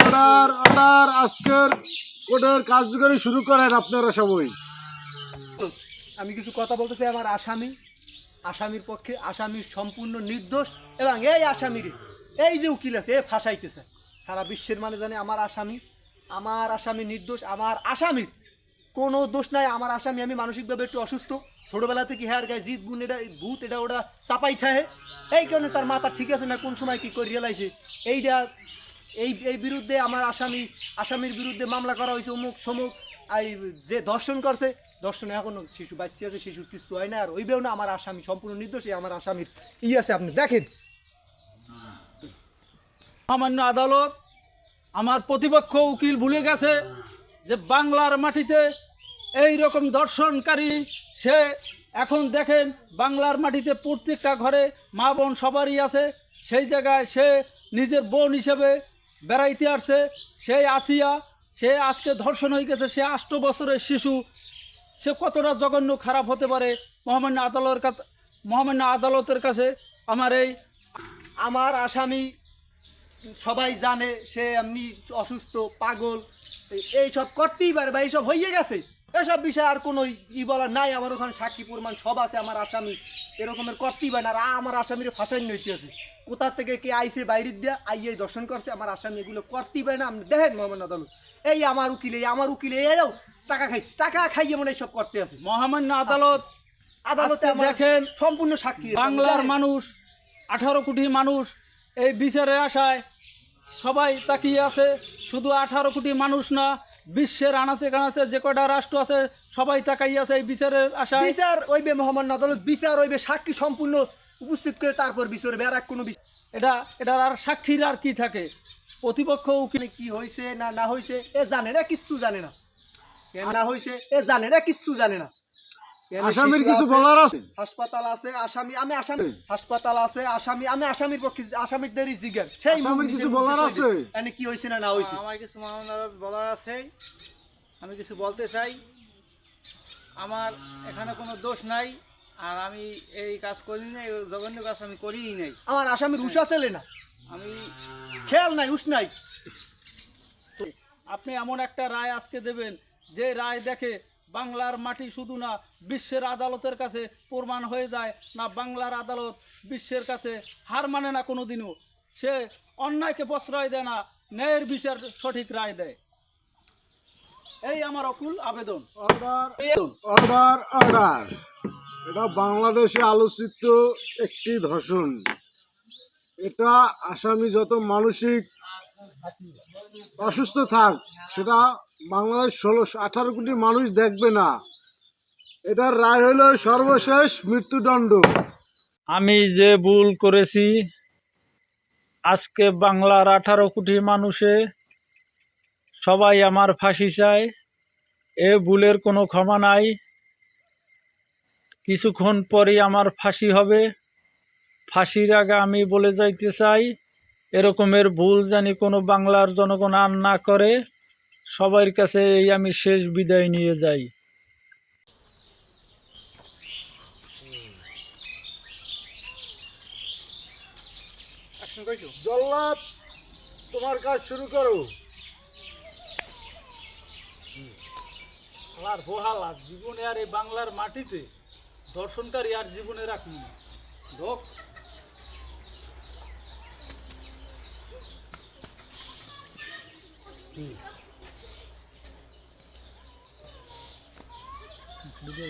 Order order, আজকের কোর্টের কার্যকরী শুরু করেন আপনারা সবাই। আমি কিছু কথা বলতে চাই। আমার আসামির পক্ষে, আসামির সম্পূর্ণ নির্দোষ এবং এই আসামির এই যে উকিল আছে এ ফাঁসাইতেছে। সারা বিশ্বের মানে জানে আমার আসামি নির্দোষ। আমার আসামির কোনো দোষ নাই। আমার আসামি, আমি মানসিকভাবে একটু অসুস্থ, ছোটোবেলা থেকে হেয়ার গায়ে জিত গুণ এটা ভূত এটা ওটা চাপাই থাকে, এই কারণে তার মাথা ঠিক আছে না, কোন সময় কী করে রিয়েলাইছে এইটা এই বিরুদ্ধে আমার আসামির বিরুদ্ধে মামলা করা হয়েছে অমুক সমুক। এই যে ধর্ষণ করছে, ধর্ষণে এখনো শিশু বাচ্চা আছে, শিশুর কিছু হয় না, আর ওইবেও না। আমার আসামি সম্পূর্ণ নির্দোষ। আমার আসামির আছে, আপনি দেখেন। সামান্য আদালত আমার প্রতিপক্ষ উকিল ভুলে গেছে যে বাংলার মাটিতে এই রকম ধর্ষণকারী সে এখন দেখেন বাংলার মাটিতে প্রত্যেকটা ঘরে মা বোন সবারই আছে। সেই জায়গায় সে নিজের বোন হিসেবে বেড়াইতে আসছে। সেই আসিয়া সে আজকে ধর্ষণ হয়ে গেছে, সে 8 বছরের শিশু। সে কতটা জঘন্য খারাপ হতে পারে মহামান্য আদালতের কাছে আমার আসামি সবাই জানে সে এমনি অসুস্থ, পাগল, এইসব করতেই পারে বা এইসব হয়ে গেছে। এসব বিষয়ে আর কোনো বলার নাই। আমার ওখানে সাক্ষী প্রমাণ সব আছে। আমার আসামি এরকমের করতেই পারে না। আর আমার আসামির ফাঁসাই নইতে আছে। কোথা থেকে কে আইসে বাইরের দিয়া আইয়ে দর্শন করছে, আমার আসামি এগুলো করতেই পারে না। আপনি দেখেন মহামান্য আদালত, এই আমার উকিলে এরাও টাকা খাইছে, টাকা খাইয়ে মনে এইসব করতে আছে। মহামান্য আদালতে দেখেন সম্পূর্ণ সাক্ষী। বাংলার মানুষ 18 কোটি মানুষ এই বিচারের আশায় সবাই তাকিয়ে আছে। শুধু 18 কোটি মানুষ না, বিশ্বের আনাচে কানাচে যে কটা রাষ্ট্র আছে সবাই তাকাইয়ে আছে এই বিচারের আশায়। বিচার ওইবে মহামান্য আদালত, বিচার ওইবে সাক্ষী সম্পূর্ণ উপস্থিত করে তারপর বিচার হবে। আর এক কোনো এটার আর সাক্ষীর আর কি থাকে? প্রতিপক্ষ উকিল কি হয়েছে না হয়েছে এ জানে না, কিচ্ছু জানে না। না হয়েছে এ জানে না, কিচ্ছু জানে না। আসামির কিছু বলার আছে? হাসপাতাল আছে, হাসপাতাল আছে, আমি আসামির পক্ষে, আসামিদেরই জিজ্ঞাসা সেই কিছু বলার আছে এনে কি হয়েছে না হয়েছে। আমার কিছু বলার আছে, আমি কিছু বলতে চাই। আমার এখানে কোনো দোষ নাই, আর আমি এই কাজ করি না, এই জঘন্য কাজ আমি করিই নাই। আমার আসামির উষা ছেলে না, আমি খেয়াল নাই, উস নাই। আপনি এমন একটা রায় আজকে দেবেন যে রায় দেখে বাংলার মাটি শুধু না বিশ্বের আদালতের কাছে প্রমাণ হয়ে যায় না, বাংলার আদালত বিশ্বের কাছে হার মানে না কোনো দিনও। সে অন্যায়কে প্রশ্রয় দেয় না, ন্যায়ের বিচার সঠিক রায় দেয়। এই আমার অকুল আবেদন। অর্ডার অর্ডার, এটা বাংলাদেশে আলোচিত একটি ধর্ষণ। এটা আসামি যত মানসিক অসুস্থ থাক, সেটা বাংলাদেশ 18 কোটি মানুষ দেখবে না। এটার রায় হলো সর্বশেষ মৃত্যুদণ্ড। আমি যে ভুল করেছি, আজকে বাংলার 18 কোটি মানুষে সবাই আমার ফাঁসি চায়। এ ভুলের কোনো ক্ষমা নাই। কিছুক্ষণ পরেই আমার ফাঁসি হবে। ফাঁসির আগে আমি বলে যাইতে চাই, এরকমের ভুল জানি কোনো বাংলার জনগণ আর না করে। সবার কাছে এই আমি শেষ বিদায় নিয়ে যাই। জল্লাদ, তোমার কাজ শুরু করো। আর বহালা জীবনে আর এই বাংলার মাটিতে দর্শনকারী আর জীবনে রাখবো না। ঢোক। ভিডিও